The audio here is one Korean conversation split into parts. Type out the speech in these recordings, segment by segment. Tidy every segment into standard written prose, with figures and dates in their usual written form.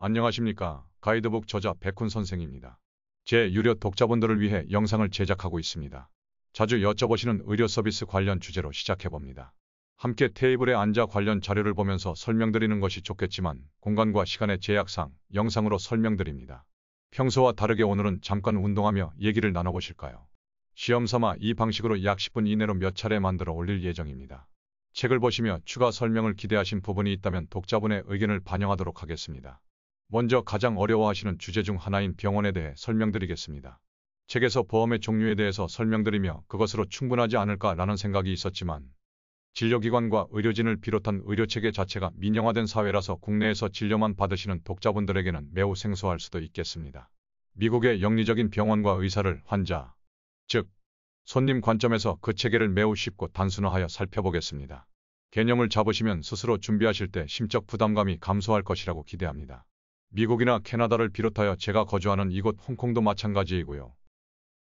안녕하십니까. 가이드북 저자 백훈 선생입니다. 제 유료 독자분들을 위해 영상을 제작하고 있습니다. 자주 여쭤보시는 의료 서비스 관련 주제로 시작해봅니다. 함께 테이블에 앉아 관련 자료를 보면서 설명드리는 것이 좋겠지만 공간과 시간의 제약상 영상으로 설명드립니다. 평소와 다르게 오늘은 잠깐 운동하며 얘기를 나눠보실까요? 시험삼아 이 방식으로 약 10분 이내로 몇 차례 만들어 올릴 예정입니다. 책을 보시며 추가 설명을 기대하신 부분이 있다면 독자분의 의견을 반영하도록 하겠습니다. 먼저 가장 어려워하시는 주제 중 하나인 병원에 대해 설명드리겠습니다. 책에서 보험의 종류에 대해서 설명드리며 그것으로 충분하지 않을까라는 생각이 있었지만 진료기관과 의료진을 비롯한 의료체계 자체가 민영화된 사회라서 국내에서 진료만 받으시는 독자분들에게는 매우 생소할 수도 있겠습니다. 미국의 영리적인 병원과 의사를 환자, 즉 손님 관점에서 그 체계를 매우 쉽고 단순화하여 살펴보겠습니다. 개념을 잡으시면 스스로 준비하실 때 심적 부담감이 감소할 것이라고 기대합니다. 미국이나 캐나다를 비롯하여 제가 거주하는 이곳 홍콩도 마찬가지이고요.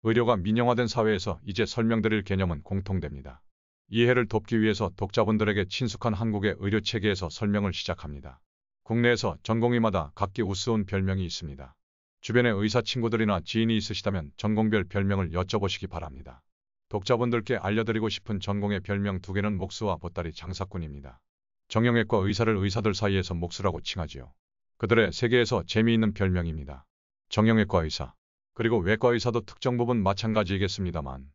의료가 민영화된 사회에서 이제 설명드릴 개념은 공통됩니다. 이해를 돕기 위해서 독자분들에게 친숙한 한국의 의료체계에서 설명을 시작합니다. 국내에서 전공의마다 각기 우스운 별명이 있습니다. 주변에 의사 친구들이나 지인이 있으시다면 전공별 별명을 여쭤보시기 바랍니다. 독자분들께 알려드리고 싶은 전공의 별명 2개는 목수와 보따리 장사꾼입니다. 정형외과 의사를 의사들 사이에서 목수라고 칭하지요. 그들의 세계에서 재미있는 별명입니다. 정형외과 의사, 그리고 외과 의사도 특정 부분 마찬가지이겠습니다만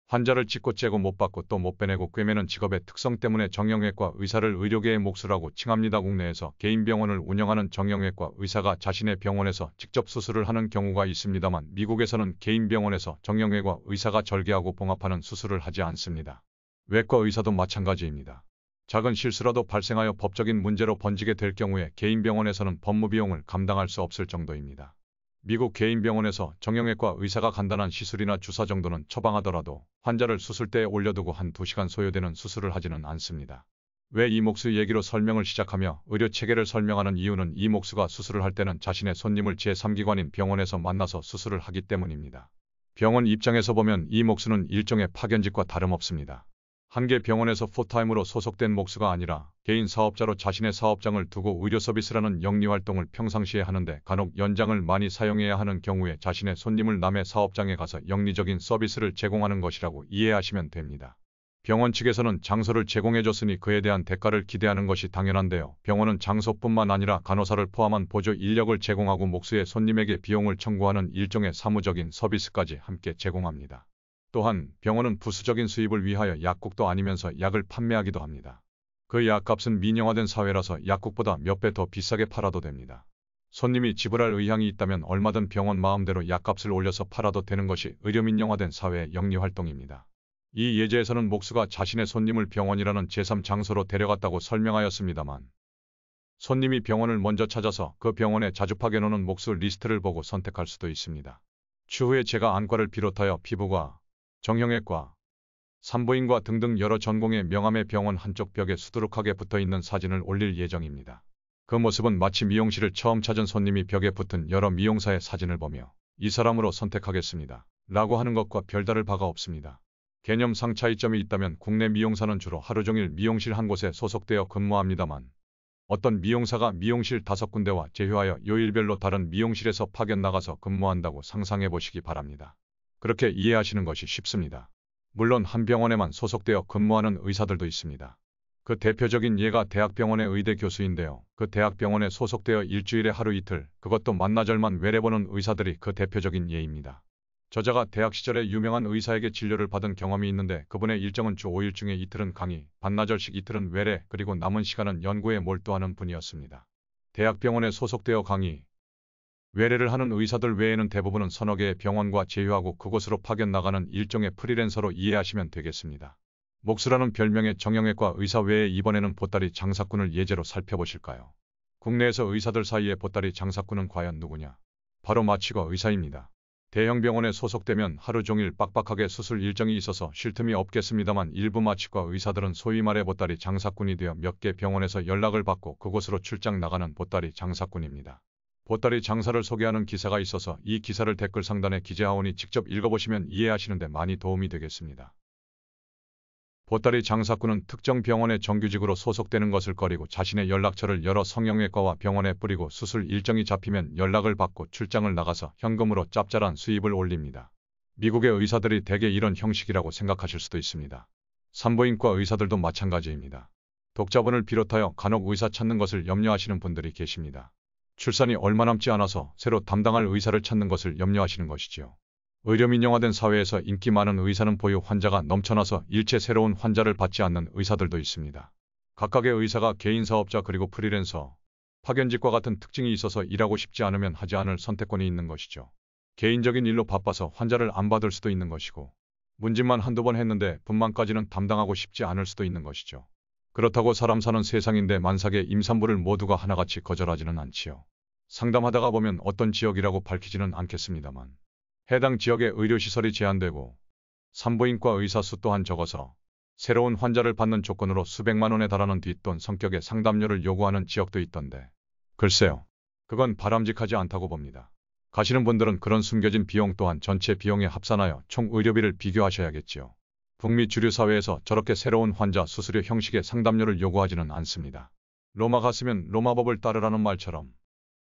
환자를 찢고 째고 못 받고 또 못 빼내고 꿰매는 직업의 특성 때문에 정형외과 의사를 의료계의 목수라고 칭합니다. 국내에서 개인 병원을 운영하는 정형외과 의사가 자신의 병원에서 직접 수술을 하는 경우가 있습니다만 미국에서는 개인 병원에서 정형외과 의사가 절개하고 봉합하는 수술을 하지 않습니다. 외과 의사도 마찬가지입니다. 작은 실수라도 발생하여 법적인 문제로 번지게 될 경우에 개인 병원에서는 법무비용을 감당할 수 없을 정도입니다. 미국 개인 병원에서 정형외과 의사가 간단한 시술이나 주사 정도는 처방하더라도 환자를 수술대에 올려두고 1~2시간 소요되는 수술을 하지는 않습니다. 왜 이 목수 얘기로 설명을 시작하며 의료체계를 설명하는 이유는 이 목수가 수술을 할 때는 자신의 손님을 제3기관인 병원에서 만나서 수술을 하기 때문입니다. 병원 입장에서 보면 이 목수는 일종의 파견직과 다름없습니다. 한 개 병원에서 포타임으로 소속된 목수가 아니라 개인 사업자로 자신의 사업장을 두고 의료 서비스라는 영리활동을 평상시에 하는데 간혹 연장을 많이 사용해야 하는 경우에 자신의 손님을 남의 사업장에 가서 영리적인 서비스를 제공하는 것이라고 이해하시면 됩니다. 병원 측에서는 장소를 제공해줬으니 그에 대한 대가를 기대하는 것이 당연한데요. 병원은 장소뿐만 아니라 간호사를 포함한 보조 인력을 제공하고 목수의 손님에게 비용을 청구하는 일종의 사무적인 서비스까지 함께 제공합니다. 또한 병원은 부수적인 수입을 위하여 약국도 아니면서 약을 판매하기도 합니다. 그 약값은 민영화된 사회라서 약국보다 몇 배 더 비싸게 팔아도 됩니다. 손님이 지불할 의향이 있다면 얼마든 병원 마음대로 약값을 올려서 팔아도 되는 것이 의료민영화된 사회의 영리활동입니다. 이 예제에서는 목수가 자신의 손님을 병원이라는 제3장소로 데려갔다고 설명하였습니다만 손님이 병원을 먼저 찾아서 그 병원에 자주 파견오는 목수 리스트를 보고 선택할 수도 있습니다. 추후에 제가 안과를 비롯하여 피부과, 정형외과, 산부인과 등등 여러 전공의 명함의 병원 한쪽 벽에 수두룩하게 붙어있는 사진을 올릴 예정입니다. 그 모습은 마치 미용실을 처음 찾은 손님이 벽에 붙은 여러 미용사의 사진을 보며 이 사람으로 선택하겠습니다 라고 하는 것과 별다를 바가 없습니다. 개념상 차이점이 있다면 국내 미용사는 주로 하루 종일 미용실 한 곳에 소속되어 근무합니다만 어떤 미용사가 미용실 5군데와 제휴하여 요일별로 다른 미용실에서 파견 나가서 근무한다고 상상해 보시기 바랍니다. 그렇게 이해하시는 것이 쉽습니다. 물론 한 병원에만 소속되어 근무하는 의사들도 있습니다. 그 대표적인 예가 대학병원의 의대 교수인데요. 그 대학병원에 소속되어 일주일에 하루 이틀, 그것도 만나절만 외래보는 의사들이 그 대표적인 예입니다. 저자가 대학 시절에 유명한 의사에게 진료를 받은 경험이 있는데 그분의 일정은 주 5일 중에 이틀은 강의, 반나절씩 이틀은 외래, 그리고 남은 시간은 연구에 몰두하는 분이었습니다. 대학병원에 소속되어 강의, 외래를 하는 의사들 외에는 대부분은 서너 개의 병원과 제휴하고 그곳으로 파견 나가는 일종의 프리랜서로 이해하시면 되겠습니다. 목수라는 별명의 정형외과 의사 외에 이번에는 보따리 장사꾼을 예제로 살펴보실까요? 국내에서 의사들 사이에 보따리 장사꾼은 과연 누구냐? 바로 마취과 의사입니다. 대형 병원에 소속되면 하루 종일 빡빡하게 수술 일정이 있어서 쉴 틈이 없겠습니다만 일부 마취과 의사들은 소위 말해 보따리 장사꾼이 되어 몇 개 병원에서 연락을 받고 그곳으로 출장 나가는 보따리 장사꾼입니다. 보따리 장사를 소개하는 기사가 있어서 이 기사를 댓글 상단에 기재하오니 직접 읽어보시면 이해하시는 데 많이 도움이 되겠습니다. 보따리 장사꾼은 특정 병원에 정규직으로 소속되는 것을 꺼리고 자신의 연락처를 여러 성형외과와 병원에 뿌리고 수술 일정이 잡히면 연락을 받고 출장을 나가서 현금으로 짭짤한 수입을 올립니다. 미국의 의사들이 대개 이런 형식이라고 생각하실 수도 있습니다. 산부인과 의사들도 마찬가지입니다. 독자본을 비롯하여 간혹 의사 찾는 것을 염려하시는 분들이 계십니다. 출산이 얼마 남지 않아서 새로 담당할 의사를 찾는 것을 염려하시는 것이지요. 의료민영화된 사회에서 인기 많은 의사는 보유 환자가 넘쳐나서 일체 새로운 환자를 받지 않는 의사들도 있습니다. 각각의 의사가 개인 사업자 그리고 프리랜서, 파견직과 같은 특징이 있어서 일하고 싶지 않으면 하지 않을 선택권이 있는 것이죠. 개인적인 일로 바빠서 환자를 안 받을 수도 있는 것이고, 문진만 한두 번 했는데 분만까지는 담당하고 싶지 않을 수도 있는 것이죠. 그렇다고 사람 사는 세상인데 만삭의 임산부를 모두가 하나같이 거절하지는 않지요. 상담하다가 보면 어떤 지역이라고 밝히지는 않겠습니다만 해당 지역의 의료시설이 제한되고 산부인과 의사 수 또한 적어서 새로운 환자를 받는 조건으로 수백만 원에 달하는 뒷돈 성격의 상담료를 요구하는 지역도 있던데 글쎄요. 그건 바람직하지 않다고 봅니다. 가시는 분들은 그런 숨겨진 비용 또한 전체 비용에 합산하여 총 의료비를 비교하셔야겠지요. 북미 주류 사회에서 저렇게 새로운 환자 수수료 형식의 상담료를 요구하지는 않습니다. 로마 갔으면 로마법을 따르라는 말처럼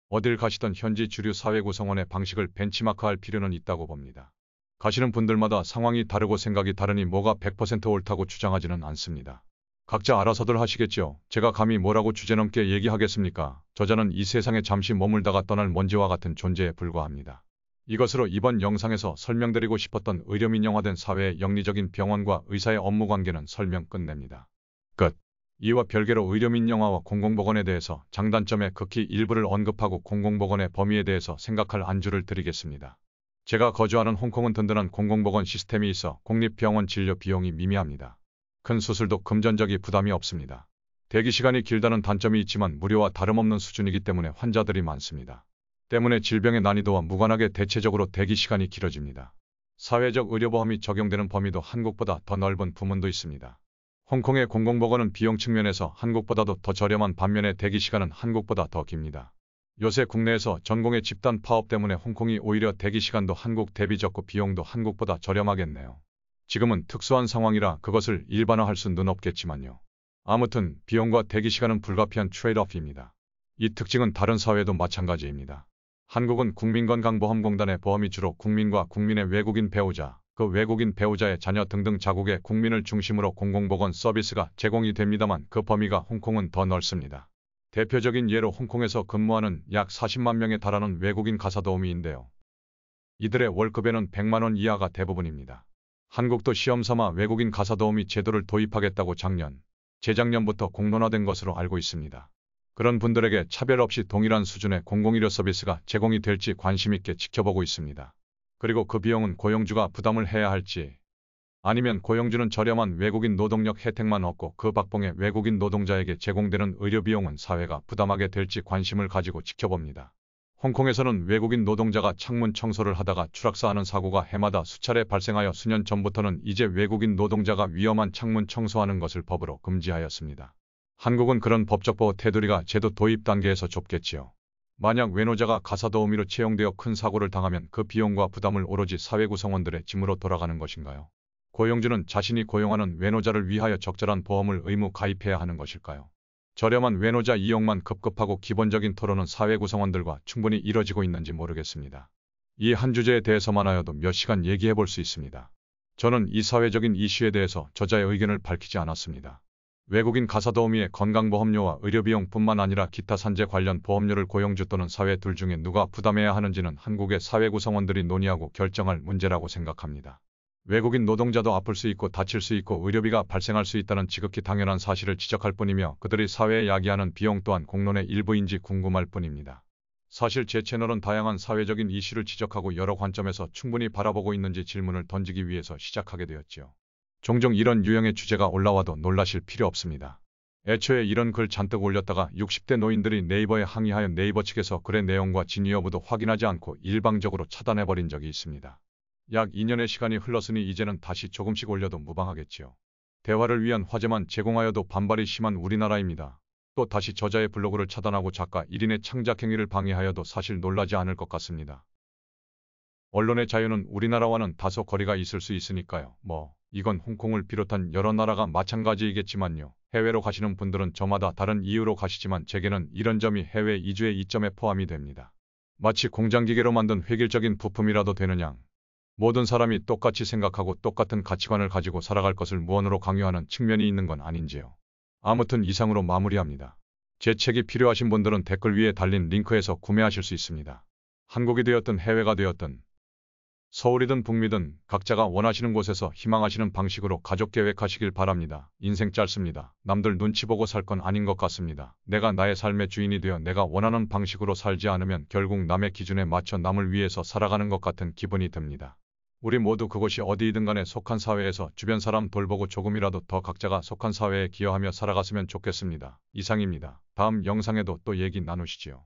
어딜 가시던 현지 주류 사회 구성원의 방식을 벤치마크할 필요는 있다고 봅니다. 가시는 분들마다 상황이 다르고 생각이 다르니 뭐가 100% 옳다고 주장하지는 않습니다. 각자 알아서들 하시겠죠. 제가 감히 뭐라고 주제넘게 얘기하겠습니까? 저자는 이 세상에 잠시 머물다가 떠날 먼지와 같은 존재에 불과합니다. 이것으로 이번 영상에서 설명드리고 싶었던 의료민영화된 사회의 영리적인 병원과 의사의 업무관계는 설명 끝냅니다. 끝. 이와 별개로 의료민영화와 공공보건에 대해서 장단점의 극히 일부를 언급하고 공공보건의 범위에 대해서 생각할 안주를 드리겠습니다. 제가 거주하는 홍콩은 든든한 공공보건 시스템이 있어 공립병원 진료 비용이 미미합니다. 큰 수술도 금전적이 부담이 없습니다. 대기시간이 길다는 단점이 있지만 무료와 다름없는 수준이기 때문에 환자들이 많습니다. 때문에 질병의 난이도와 무관하게 대체적으로 대기시간이 길어집니다. 사회적 의료보험이 적용되는 범위도 한국보다 더 넓은 부문도 있습니다. 홍콩의 공공보건은 비용 측면에서 한국보다도 더 저렴한 반면에 대기시간은 한국보다 더 깁니다. 요새 국내에서 전공의 집단 파업 때문에 홍콩이 오히려 대기시간도 한국 대비 적고 비용도 한국보다 저렴하겠네요. 지금은 특수한 상황이라 그것을 일반화할 수는 없겠지만요. 아무튼 비용과 대기시간은 불가피한 트레이드오프입니다. 이 특징은 다른 사회도 마찬가지입니다. 한국은 국민건강보험공단의 보험이 주로 국민과 국민의 외국인 배우자, 그 외국인 배우자의 자녀 등등 자국의 국민을 중심으로 공공보건 서비스가 제공이 됩니다만 그 범위가 홍콩은 더 넓습니다. 대표적인 예로 홍콩에서 근무하는 약 40만 명에 달하는 외국인 가사도우미인데요. 이들의 월급에는 100만 원 이하가 대부분입니다. 한국도 시험삼아 외국인 가사도우미 제도를 도입하겠다고 작년, 재작년부터 공론화된 것으로 알고 있습니다. 그런 분들에게 차별 없이 동일한 수준의 공공의료 서비스가 제공이 될지 관심 있게 지켜보고 있습니다. 그리고 그 비용은 고용주가 부담을 해야 할지 아니면 고용주는 저렴한 외국인 노동력 혜택만 얻고 그 박봉에 외국인 노동자에게 제공되는 의료 비용은 사회가 부담하게 될지 관심을 가지고 지켜봅니다. 홍콩에서는 외국인 노동자가 창문 청소를 하다가 추락사하는 사고가 해마다 수차례 발생하여 수년 전부터는 이제 외국인 노동자가 위험한 창문 청소하는 것을 법으로 금지하였습니다. 한국은 그런 법적 보호 테두리가 제도 도입 단계에서 좁겠지요. 만약 외노자가 가사도우미로 채용되어 큰 사고를 당하면 그 비용과 부담을 오로지 사회 구성원들의 짐으로 돌아가는 것인가요? 고용주는 자신이 고용하는 외노자를 위하여 적절한 보험을 의무 가입해야 하는 것일까요? 저렴한 외노자 이용만 급급하고 기본적인 토론은 사회 구성원들과 충분히 이뤄지고 있는지 모르겠습니다. 이 한 주제에 대해서만 하여도 몇 시간 얘기해 볼 수 있습니다. 저는 이 사회적인 이슈에 대해서 저자의 의견을 밝히지 않았습니다. 외국인 가사도우미의 건강보험료와 의료비용뿐만 아니라 기타 산재 관련 보험료를 고용주 또는 사회 둘 중에 누가 부담해야 하는지는 한국의 사회 구성원들이 논의하고 결정할 문제라고 생각합니다. 외국인 노동자도 아플 수 있고 다칠 수 있고 의료비가 발생할 수 있다는 지극히 당연한 사실을 지적할 뿐이며 그들이 사회에 야기하는 비용 또한 공론의 일부인지 궁금할 뿐입니다. 사실 제 채널은 다양한 사회적인 이슈를 지적하고 여러 관점에서 충분히 바라보고 있는지 질문을 던지기 위해서 시작하게 되었지요. 종종 이런 유형의 주제가 올라와도 놀라실 필요 없습니다. 애초에 이런 글 잔뜩 올렸다가 60대 노인들이 네이버에 항의하여 네이버 측에서 글의 내용과 진위 여부도 확인하지 않고 일방적으로 차단해버린 적이 있습니다. 약 2년의 시간이 흘렀으니 이제는 다시 조금씩 올려도 무방하겠지요. 대화를 위한 화제만 제공하여도 반발이 심한 우리나라입니다. 또 다시 저자의 블로그를 차단하고 작가 1인의 창작 행위를 방해하여도 사실 놀라지 않을 것 같습니다. 언론의 자유는 우리나라와는 다소 거리가 있을 수 있으니까요. 이건 홍콩을 비롯한 여러 나라가 마찬가지이겠지만요. 해외로 가시는 분들은 저마다 다른 이유로 가시지만 제게는 이런 점이 해외 이주의 이점에 포함이 됩니다. 마치 공장기계로 만든 획일적인 부품이라도 되는 양. 모든 사람이 똑같이 생각하고 똑같은 가치관을 가지고 살아갈 것을 무언으로 강요하는 측면이 있는 건 아닌지요. 아무튼 이상으로 마무리합니다. 제 책이 필요하신 분들은 댓글 위에 달린 링크에서 구매하실 수 있습니다. 한국이 되었든 해외가 되었든 서울이든 북미든 각자가 원하시는 곳에서 희망하시는 방식으로 가족 계획하시길 바랍니다. 인생 짧습니다. 남들 눈치 보고 살 건 아닌 것 같습니다. 내가 나의 삶의 주인이 되어 내가 원하는 방식으로 살지 않으면 결국 남의 기준에 맞춰 남을 위해서 살아가는 것 같은 기분이 듭니다. 우리 모두 그곳이 어디이든 간에 속한 사회에서 주변 사람 돌보고 조금이라도 더 각자가 속한 사회에 기여하며 살아갔으면 좋겠습니다. 이상입니다. 다음 영상에도 또 얘기 나누시지요.